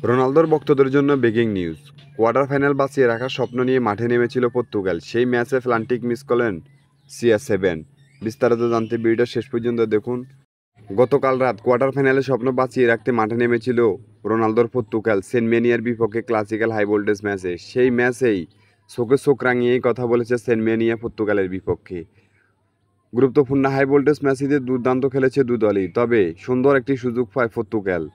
রোনালদোর ভক্তদের জন্য ব্রেকিং নিউজ। কোয়ার্টার ফাইনাল বাঁচিয়ে রাখার স্বপ্ন নিয়ে মাঠে নেমেছিল পর্তুগাল। সেই ম্যাচে ফ্লান্টিক মিস করলেন CR7। বিস্তারিত জানতে ভিডিওটা শেষ পর্যন্ত দেখুন। গতকাল রাত কোয়ার্টার ফাইনালে স্বপ্ন বাঁচিয়ে রাখতে মাঠে নেমেছিল রোনালদোর পর্তুগাল সেন্টমেনিয়ার বিপক্ষে ক্লাসিক্যাল হাই ভোল্টেজ ম্যাচে। সেই ম্যাচেই চোখে চোখ রাঙিয়েই কথা বলেছে সেন্টমেনিয়া পর্তুগালের বিপক্ষে। গুরুত্বপূর্ণ হাই ভোল্টেজ ম্যাচটিতে দুর্দান্ত খেলেছে দু দলই, তবে সুন্দর একটি সুযোগ পায় পর্তুগাল।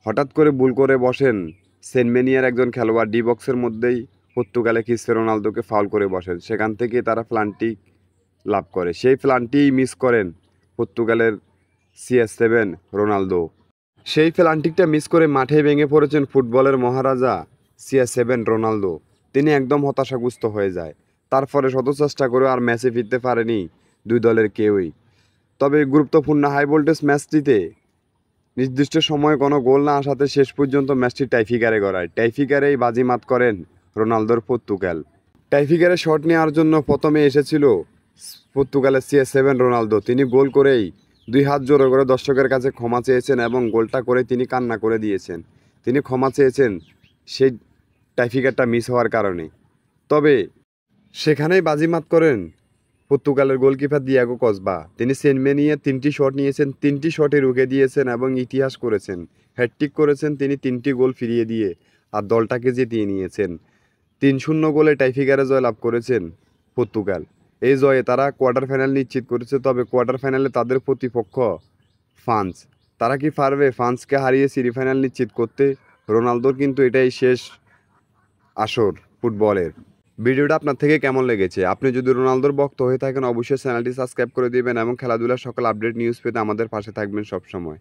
হঠাৎ করে ভুল করে বসেন সেন্টমেনিয়ার একজন খেলোয়াড়। ডি বক্সের মধ্যেই পর্তুগালে ক্রিস্টিয়ানো রোনালদোকে ফাউল করে বসেন। সেখান থেকে তারা প্লান্টি লাভ করে। সেই প্লান্টিই মিস করেন পর্তুগালের CR7 রোনালদো। সেই প্লান্টিকটা মিস করে মাঠে ভেঙে পড়েছেন ফুটবলের মহারাজা CR7 রোনালদো। তিনি একদম হতাশাগ্রস্ত হয়ে যায়। তারপরে শত চেষ্টা করেও আর ম্যাচে ফিরতে পারেনি দুই দলের কেউই। তবে গুরুত্বপূর্ণ হাই ভোল্টেজ ম্যাচটিতে নির্দিষ্ট সময়ে কোনো গোল না আসাতে শেষ পর্যন্ত ম্যাচটি টাইফিকারে গড়ায়। টাইফিকারেই বাজিমাত করেন রোনালদোর পর্তুগাল। টাইফিকারে শট নেওয়ার জন্য প্রথমে এসেছিল পর্তুগালের CR7 রোনালদো। তিনি গোল করেই দুই হাত জোড়ো করে দর্শকের কাছে ক্ষমা চেয়েছেন এবং গোলটা করে তিনি কান্না করে দিয়েছেন। তিনি ক্ষমা চেয়েছেন সেই টাইফিকারটা মিস হওয়ার কারণে। তবে সেখানেই বাজিমাত করেন পর্তুগালের গোলকিপার দিয়াগো কসবা। তিনি সেন্টমেনিয়ার 3টি শট নিয়েছেন, 3টি শটে রুখে দিয়েছেন এবং ইতিহাস করেছেন। হ্যাটট্রিক করেছেন তিনি 3টি গোল ফিরিয়ে দিয়ে, আর দলটাকে জিতিয়ে নিয়েছেন। 3-0 গোলে টাইফিকারে জয়লাভ করেছেন পর্তুগাল। এই জয়ে তারা কোয়ার্টার ফাইনাল নিশ্চিত করেছে। তবে কোয়ার্টার ফাইনালে তাদের প্রতিপক্ষ ফ্রান্স। তারা কি পারবে ফ্রান্সকে হারিয়ে সেমিফাইনাল নিশ্চিত করতে? রোনালদোর কিন্তু এটাই শেষ আসর ফুটবলের। ভিডিওটা আপনার থেকে কেমন লেগেছে? আপনি যদি রোনালদোর ভক্ত হয়ে থাকেন অবশ্যই চ্যানেলটি সাবস্ক্রাইব করে দিবেন এবং খেলাধুলার সকল আপডেট নিউজ পেতে আমাদের পাশে থাকবেন সবসময়।